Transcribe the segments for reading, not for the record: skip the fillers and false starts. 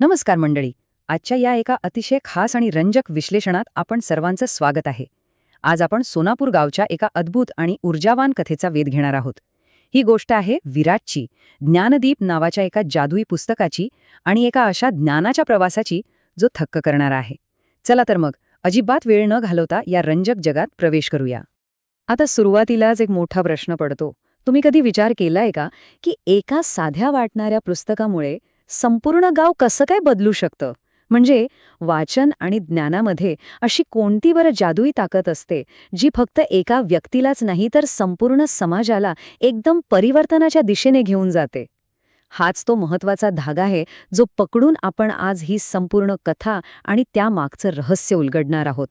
नमस्कार मंडळी. आजच्या या एका अतिशय खास आणि रंजक विश्लेषणात आपण सर्वांचं स्वागत आहे. आज आपण सोनापूर गावच्या एका अद्भुत आणि ऊर्जावान कथेचा वेध घेणार आहोत. ही गोष्ट आहे विराटची, ज्ञानदीप नावाच्या एका जादुई पुस्तकाची आणि एका अशा ज्ञानाच्या प्रवासाची जो थक्क करणारा आहे. चला तर मग अजिबात वेळ न घालवता या रंजक जगात प्रवेश करूया. आता सुरुवातीलाच एक मोठा प्रश्न पडतो. तुम्ही कधी विचार केलाय का की एका साध्या वाटणाऱ्या पुस्तकामुळे संपूर्ण गाव कसं काय बदलू शकतं? म्हणजे वाचन आणि ज्ञानामध्ये अशी कोणती बरं जादुई ताकद असते जी फक्त एका व्यक्तीलाच नाही तर संपूर्ण समाजाला एकदम परिवर्तनाच्या दिशेने घेऊन जाते? हाच तो महत्वाचा धागा आहे जो पकडून आपण आज ही संपूर्ण कथा आणि त्यामागचं रहस्य उलगडणार आहोत.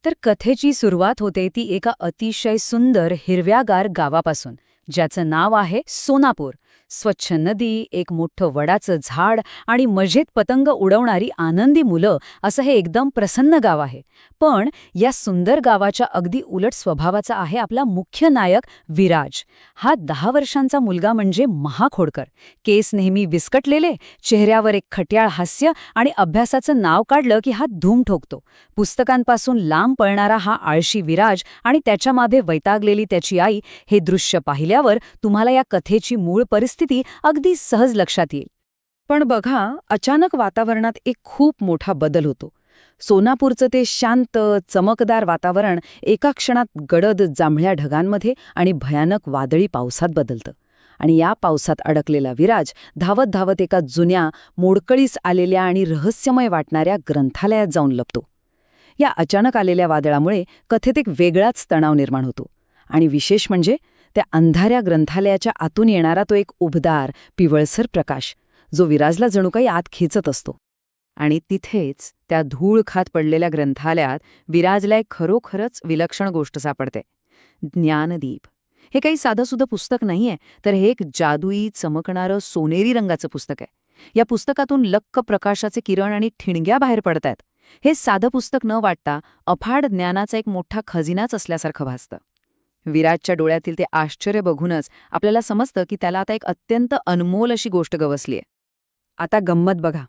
तर कथेची सुरुवात होते ती एका अतिशय सुंदर हिरव्यागार गावापासून, ज्याचं नाव आहे सोनापूर. स्वच्छ नदी, एक मोठं वडाचं झाड आणि मजेत पतंग उडवणारी आनंदी मुलं, असं हे एकदम प्रसन्न गाव आहे. पण या सुंदर गावाच्या अगदी उलट स्वभावाचा आहे आपला मुख्य नायक विराज. हा 10 वर्षांचा मुलगा म्हणजे महाखोडकर. केस नेहमी विस्कटलेले, चेहऱ्यावर एक खट्याळ हास्य आणि अभ्यासाचं नाव काढलं की हा धूम ठोकतो. पुस्तकांपासून लांब पळणारा हा आळशी विराज आणि त्याच्यामागे वैतागलेली त्याची आई, हे दृश्य पाहिल्यावर तुम्हाला या कथेची मूळ परिस्थिती अगदी सहज लक्षात येईल. पण बघा, अचानक वातावरणात एक खूप मोठा बदल होतो. सोनापूरचं ते शांत, चमकदार वातावरण एका क्षणात गडद जांभळ्या ढगांमध्ये आणि भयानक वादळी पावसात बदलतं. आणि या पावसात अडकलेला विराज धावत धावत एका जुन्या, मोडकळीस आलेल्या आणि रहस्यमय वाटणाऱ्या ग्रंथालयात जाऊन लपतो. या अचानक आलेल्या वादळामुळे कथेत एक वेगळाच तणाव निर्माण होतो. आणि विशेष म्हणजे त्या अंधाऱ्या ग्रंथालयाच्या आतून येणारा तो एक उबदार, पिवळसर प्रकाश, जो विराजला जणू काही आत खेचत असतो. आणि तिथेच त्या धूळ खात पडलेल्या ग्रंथालयात विराजला एक खरोखरच विलक्षण गोष्ट सापडते. ज्ञानदीप हे काही साधंसुधं पुस्तक नाहीये, तर हे एक जादुई, चमकणारं सोनेरी रंगाचं पुस्तक आहे. या पुस्तकातून लख्ख प्रकाशाचे किरण आणि ठिणग्या बाहेर पडतायत. हे साधं पुस्तक न वाटता अफाट ज्ञानाचा एक मोठा खजिनाच असल्यासारखं भासतं. विराजच्या डोळ्यातील ते आश्चर्य बघूनच आपल्याला समजतं की त्याला आता एक अत्यंत अनमोल अशी गोष्ट गवसलीये. आता गंमत बघा.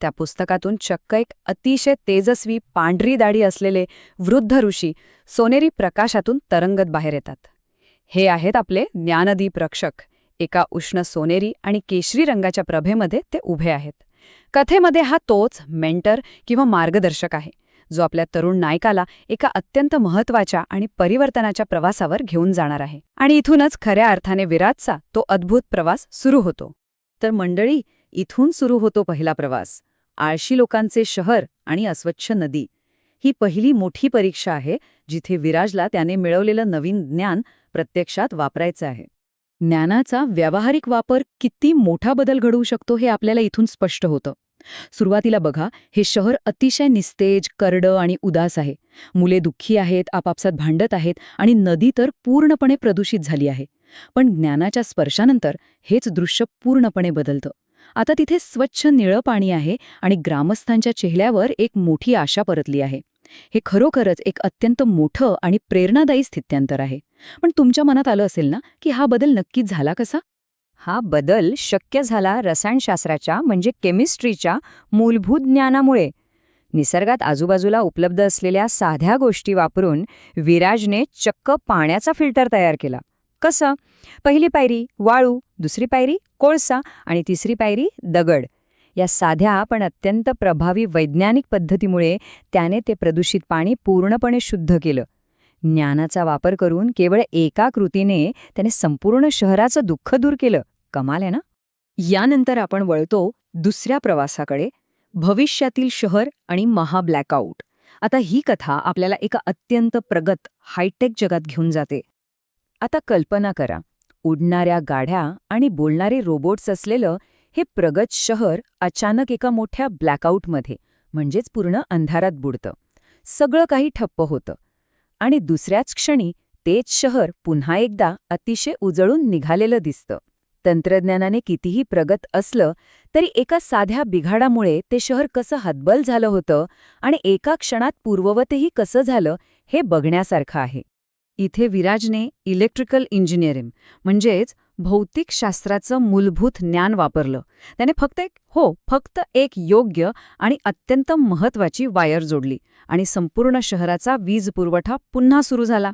त्या पुस्तकातून चक्क एक अतिशय तेजस्वी, पांढरी दाढी असलेले वृद्ध ऋषी सोनेरी प्रकाशातून तरंगत बाहेर येतात. हे आहेत आपले ज्ञानदीप रक्षक. एका उष्ण सोनेरी आणि केशरी रंगाच्या प्रभेमध्ये ते उभे आहेत. कथेमध्ये हा तोच मेंटर किंवा मार्गदर्शक आहे, जो आपल्या तरुण नायकाला एका अत्यंत महत्वाच्या आणि परिवर्तनाच्या प्रवासावर घेऊन जाणार आहे. आणि इथूनच खऱ्या अर्थाने विराजचा तो अद्भुत प्रवास सुरू होतो. तर मंडळी, इथून सुरू होतो पहिला प्रवास. आळशी लोकांचे शहर आणि अस्वच्छ नदी. ही पहिली मोठी परीक्षा आहे, जिथे विराजला त्याने मिळवलेलं नवीन ज्ञान प्रत्यक्षात वापरायचं आहे. ज्ञानाचा व्यावहारिक वापर किती मोठा बदल घडवू शकतो हे आपल्याला इथून स्पष्ट होतं. सुरुवातीला बघा, हे शहर अतिशय निस्तेज, करडं आणि उदास आहे. मुले दुःखी आहेत, आपापसात भांडत आहेत आणि नदी तर पूर्णपणे प्रदूषित झाली आहे. पण ज्ञानाच्या स्पर्शानंतर हेच दृश्य पूर्णपणे बदलतं. आता तिथे स्वच्छ निळं पाणी आहे आणि ग्रामस्थांच्या चेहऱ्यावर एक मोठी आशा परतली आहे. हे खरोखरच एक अत्यंत मोठं आणि प्रेरणादायी स्थित्यांतर आहे. पण तुमच्या मनात आलं असेल ना की हा बदल नक्कीच झाला कसा? हा बदल शक्य झाला रसायनशास्त्राच्या म्हणजे केमिस्ट्रीच्या मूलभूत ज्ञानामुळे. निसर्गात आजूबाजूला उपलब्ध असलेल्या साध्या गोष्टी वापरून विराजने चक्क पाण्याचा फिल्टर तयार केला. कसं? पहिली पायरी वाळू, दुसरी पायरी कोळसा आणि तिसरी पायरी दगड. या साध्या पण अत्यंत प्रभावी वैज्ञानिक पद्धतीमुळे त्याने ते प्रदूषित पाणी पूर्णपणे शुद्ध केलं. ज्ञानाचा वापर करून केवळ एका कृतीने त्याने संपूर्ण शहराचं दुःख दूर केलं. कमाल आहे ना? यानंतर आपण वळतो दुसऱ्या प्रवासाकडे, भविष्यातील शहर आणि महाब्लॅकआउट. आता ही कथा आपल्याला एका अत्यंत प्रगत, हायटेक जगात घेऊन जाते. आता कल्पना करा, उडणाऱ्या गाड्या आणि बोलणारे रोबोट्स असलेलं हे प्रगत शहर अचानक एका मोठ्या ब्लॅकआउटमध्ये, म्हणजेच पूर्ण अंधारात बुडतं. सगळं काही ठप्प होतं. आणि दुसऱ्याच क्षणी तेच शहर पुन्हा एकदा अतिशय उजळून निघालेलं दिसतं. तंत्रज्ञानाने कितीही प्रगत असलं तरी एका साध्या बिघाडामुळे ते शहर कसं हतबल झालं होतं आणि एका क्षणात पूर्ववतही कसं झालं हे बघण्यासारखं आहे. इथे विराजने इलेक्ट्रिकल इंजिनिअरिंग म्हणजेच भौतिकशास्त्राचं मूलभूत ज्ञान वापरलं. त्याने फक्त एक योग्य आणि अत्यंत महत्वाची वायर जोडली आणि संपूर्ण शहराचा वीज पुरवठा पुन्हा सुरू झाला.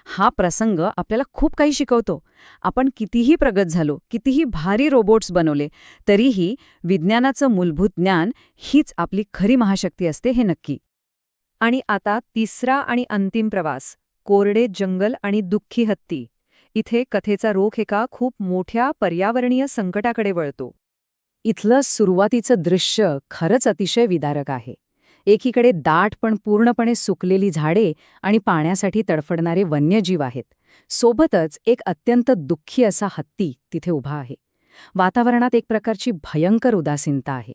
हा प्रसंग आपल्याला खूप काही शिकवतो. आपण कितीही प्रगत झालो, कितीही भारी रोबोट्स बनवले, तरीही विज्ञानाचं मूलभूत ज्ञान हीच आपली खरी महाशक्ती असते हे नक्की. आणि आता तिसरा आणि अंतिम प्रवास, कोरडे जंगल आणि दुःखी हत्ती. इथे कथेचा रोख एका खूप मोठ्या पर्यावरणीय संकटाकडे वळतो. इथलं सुरुवातीचं दृश्य खरंच अतिशय विदारक आहे. एकीकडे दाट पण पूर्णपणे सुकलेली झाडे आणि पाण्यासाठी तडफडणारे वन्यजीव आहेत. सोबतच एक अत्यंत दुःखी असा हत्ती तिथे उभा आहे. वातावरणात एक प्रकारची भयंकर उदासीनता आहे.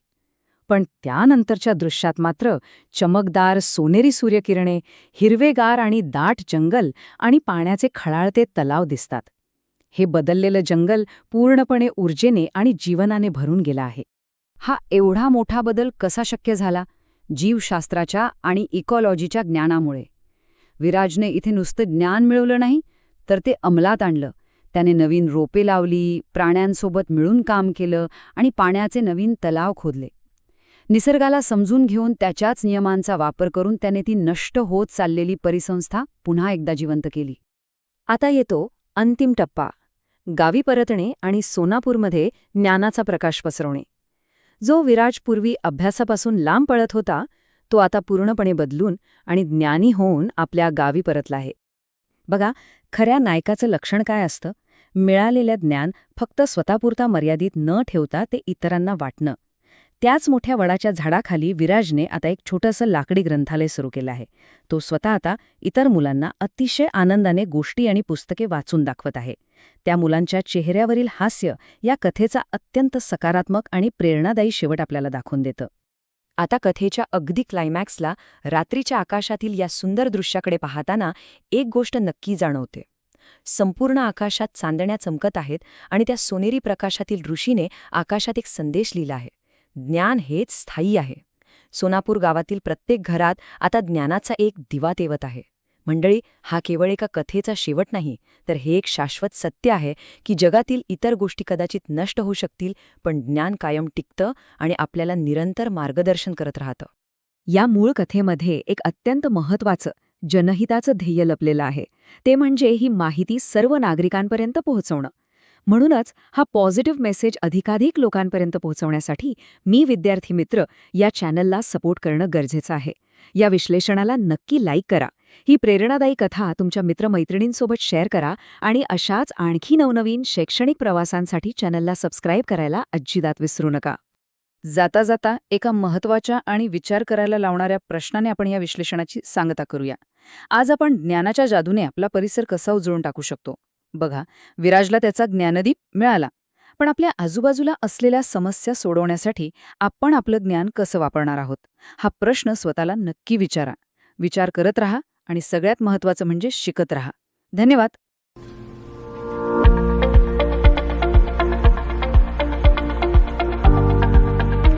पण त्यानंतरच्या दृश्यात मात्र चमकदार सोनेरी सूर्यकिरणे, हिरवेगार आणि दाट जंगल आणि पाण्याचे खळाळते तलाव दिसतात. हे बदललेलं जंगल पूर्णपणे ऊर्जेने आणि जीवनाने भरून गेलं आहे. हा एवढा मोठा बदल कसा शक्य झाला? जीवशास्त्राच्या आणि इकॉलॉजीच्या ज्ञानामुळे. विराजने इथे नुसतं ज्ञान मिळवलं नाही, तर ते अंमलात आणलं. त्याने नवीन रोपे लावली, प्राण्यांसोबत मिळून काम केलं आणि पाण्याचे नवीन तलाव खोदले. निसर्गाला समजून घेऊन त्याच्याच नियमांचा वापर करून त्याने ती नष्ट होत चाललेली परिसंस्था पुन्हा एकदा जिवंत केली. आता येतो अंतिम टप्पा, गावी परतणे आणि सोनापूरमध्ये ज्ञानाचा प्रकाश पसरवणे. जो विराज पूर्वी अभ्यासापासून लांब पळत होता, तो आता पूर्णपणे बदलून आणि ज्ञानी होऊन आपल्या गावी परतला आहे. बघा, खऱ्या नायकाचं लक्षण काय असतं? मिळालेलं ज्ञान फक्त स्वतःपुरता मर्यादित न ठेवता ते इतरांना वाटणं. त्याच मोठ्या वडाच्या झाडाखाली विराजने आता एक छोटंसं लाकडी ग्रंथालय सुरू केलं आहे. तो स्वतः आता इतर मुलांना अतिशय आनंदाने गोष्टी आणि पुस्तके वाचून दाखवत आहे. त्या मुलांच्या चेहऱ्यावरील हास्य या कथेचा अत्यंत सकारात्मक आणि प्रेरणादायी शेवट आपल्याला दाखवून देतं. आता कथेच्या अगदी क्लायमॅक्सला रात्रीच्या आकाशातील या सुंदर दृश्याकडे पाहताना एक गोष्ट नक्की जाणवते. संपूर्ण आकाशात चांदण्या चमकत आहेत आणि त्या सोनेरी प्रकाशातील ऋषीने आकाशात एक संदेश लिहिला आहे. ज्ञान हेच स्थायी आहे. सोनापूर गावातील प्रत्येक घरात आता ज्ञानाचा एक दिवा तेवत आहे. मंडळी, हा केवळ एका कथेचा शेवट नाही, तर हे एक शाश्वत सत्य आहे की जगातील इतर गोष्टी कदाचित नष्ट होऊ शकतील, पण ज्ञान कायम टिकतं आणि आपल्याला निरंतर मार्गदर्शन करत राहतं. या मूळ कथेमध्ये एक अत्यंत महत्त्वाचं जनहिताचं ध्येय लपलेलं आहे. ते म्हणजे ही माहिती सर्व नागरिकांपर्यंत पोहोचवणं. म्हणूनच हा पॉझिटिव्ह मेसेज अधिकाधिक लोकांपर्यंत पोहोचवण्यासाठी मी विद्यार्थी मित्र या चॅनलला सपोर्ट करणं गरजेचं आहे. या विश्लेषणाला नक्की लाईक करा. ही प्रेरणादायी कथा तुमच्या मित्रमैत्रिणींसोबत शेअर करा आणि अशाच आणखी नवनवीन शैक्षणिक प्रवासांसाठी चॅनलला सबस्क्राईब करायला अजिबात विसरू नका. जाता जाता एका महत्त्वाच्या आणि विचार करायला लावणाऱ्या प्रश्नाने आपण या विश्लेषणाची सांगता करूया. आज आपण ज्ञानाच्या जादूने आपला परिसर कसा उजळून टाकू शकतो? बघा, विराजला त्याचा ज्ञानदीप मिळाला, पण आपल्या आजूबाजूला असलेल्या समस्या सोडवण्यासाठी आपण आपलं ज्ञान कसं वापरणार आहोत? हा प्रश्न स्वतःला नक्की विचारा. विचार करत राहा आणि सगळ्यात महत्त्वाचं म्हणजे शिकत राहा. धन्यवाद.